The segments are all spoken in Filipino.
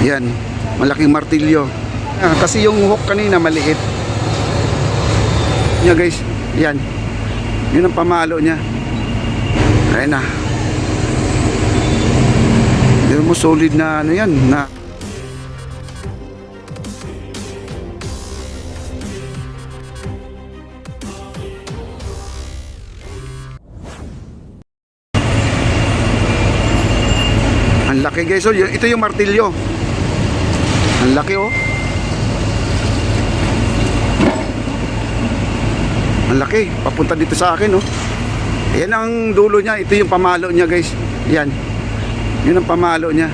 Yan, malaking martilyo. Kasi yung hook kanina maliit. Yan guys, yan. Yun ang pamalo niya. Ayan na. Yan mo, solid na ano yan, na ang laki guys. So, ito yung martilyo. Ang laki oh. Ang laki, papunta dito sa akin oh. Yan ang dulo niya, ito yung pamalo niya guys. Yan. Yun ang pamalo niya.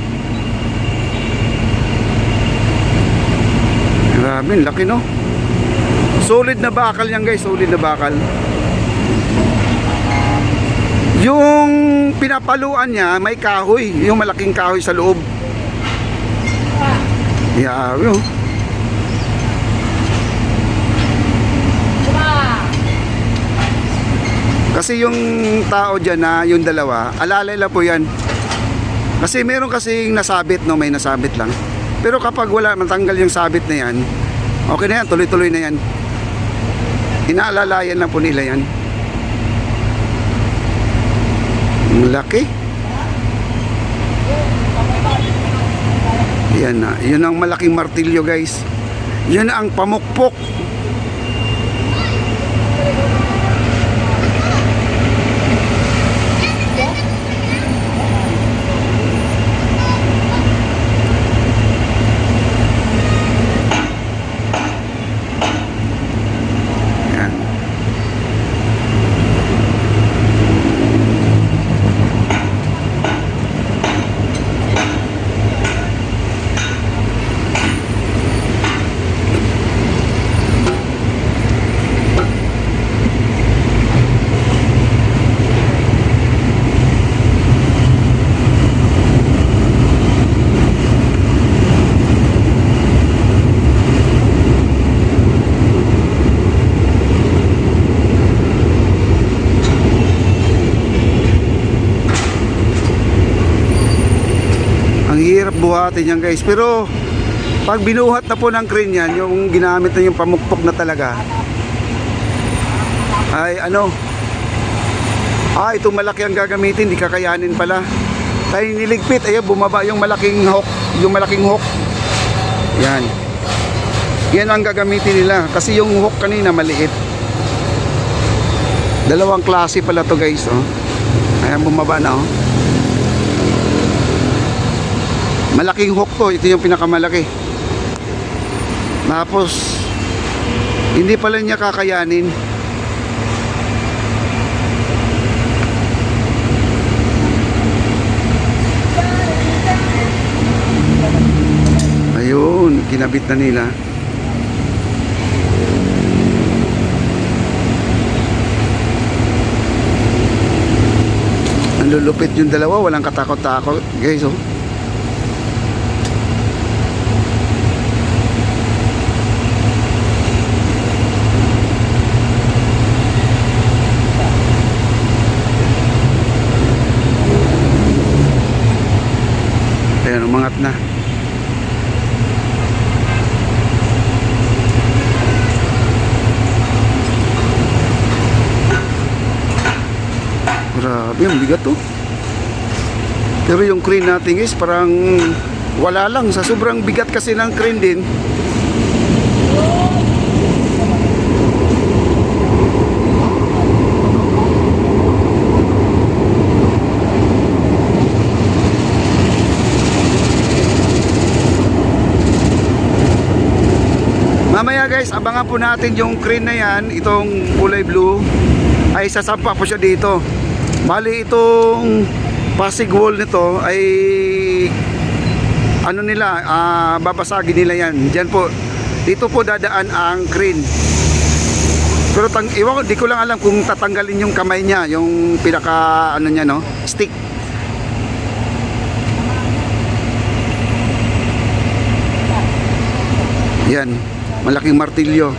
Grabe, laki no. Solid na bakal yan guys, solid na bakal. Yung pinapaluan niya, may kahoy, yung malaking kahoy sa loob. Yeah, yun. Kasi yung tao dyan na yung dalawa, alalay lang po yan. Kasi meron kasing nasabit, no? May nasabit lang. Pero kapag wala, matanggal yung sabit na yan, okay na yan, tuloy-tuloy na yan. Inaalalayan lang po nila yan. Ang laki. Yan na, yun ang malaking martilyo guys. Yun ang pamukpok. Buhatin yan guys, pero pag binuhat na po ng crane yan, yung ginamit na yung pamukpok na talaga, ay ano, itong malaki ang gagamitin, di kakayanin pala. Tayo niligpit, ayan, bumaba yung malaking hook, yan, yan ang gagamitin nila, kasi yung hook kanina maliit. Dalawang klase pala to guys, oh. Ayan, bumaba na oh. Malaking hook to, ito yung pinakamalaki. Tapos hindi pala niya kakayanin. Ayun, kinabit na nila. Ang lulupit yung dalawa, walang katakot-takot guys oh. Ayan, umangat na. Grabe, ang bigat to. Pero yung crane natin is parang wala lang. Sa sobrang bigat kasi ng crane din. Mamaya guys, abangan po natin yung crane na yan, itong kulay blue, ay sasampa po siya dito. Bali itong passing wall nito ay ano nila, babasagin nila yan. Diyan po, dito po dadaan ang crane. Pero iwan ko, di ko lang alam kung tatanggalin yung kamay niya, yung pinaka ano niya no, stick. Yan, malaking martilyo.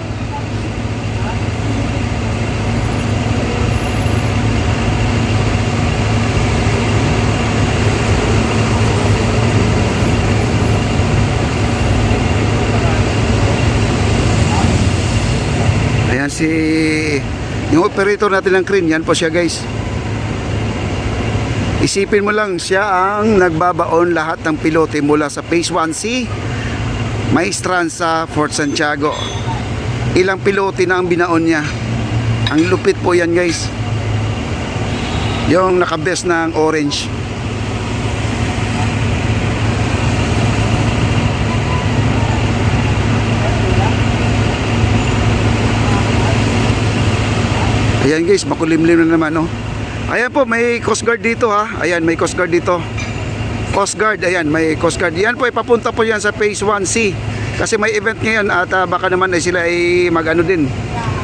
yung operator natin ng crane, yan po siya guys. Isipin mo lang, siya ang nagbabaon lahat ng pilote mula sa Phase 1C, Maestran sa Fort Santiago. Ilang pilote na ang binaon niya. Ang lupit po yan guys. Yung nakabes ng orange. Ayan guys, makulimlim na naman, oh. Ayan po, may Coast Guard dito, ha. Ayan, may Coast Guard dito. Coast Guard, ayan, may Coast Guard. Yan po, ipapunta po yan sa Phase 1C. Kasi may event ngayon at baka naman ay sila ay mag-ano din.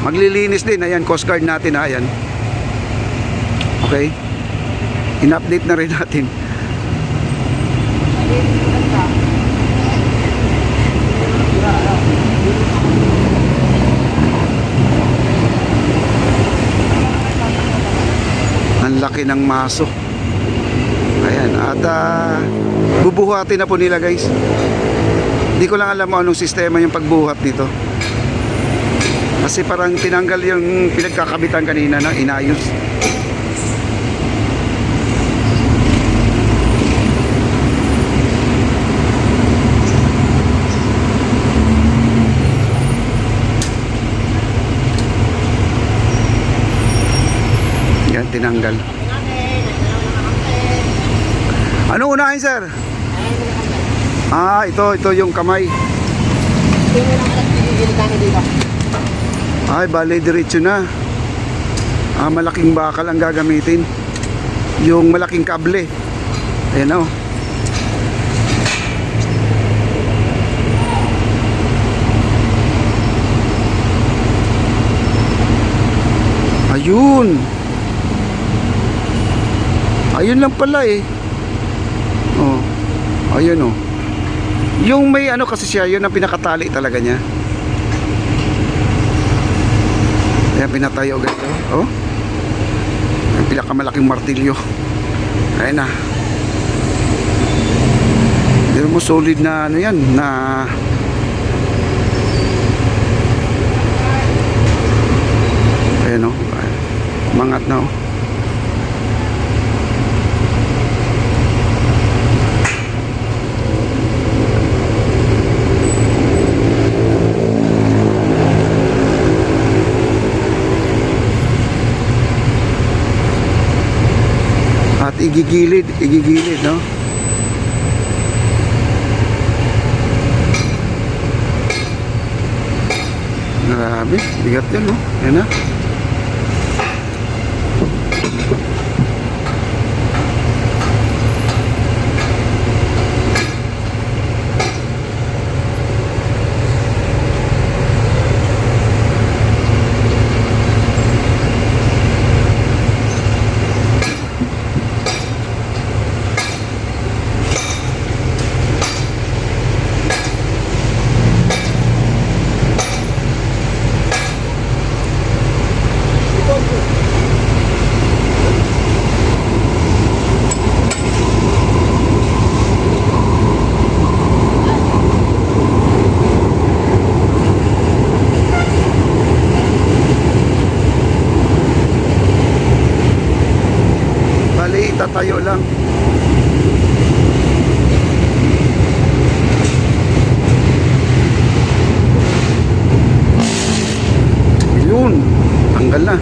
Maglilinis din. Ayan, Coast Guard natin, ha. Ayan. Okay. In-update na rin natin. Ang laki ng maso. Ayan, at bubuhatin na po nila guys. Hindi ko lang alam anong sistema yung pagbuhat dito. Kasi parang tinanggal yung pinagkakabitan kanina na inayos. Yan, tinanggal. Ano unahin, sir? Ito yung kamay. Ay, bale, diretso na. Malaking bakal ang gagamitin. Yung malaking kable. Ayan, oh. Ayun. Ayun lang pala eh. Oh. Ayun, oh. Yung may ano kasi siya, yun ang pinakatali talaga niya. Ayan, pinatayo agad ito. Oh. Ang pinakamalaking martilyo. Ayan na. Pero mo solid na ano yan, na ayan, oh. Mangat na, oh. At igigilid, no? Grabe, bigat yan, no? Yan na. Tatayo lang. Yun, tanggal na.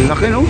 Laki, no?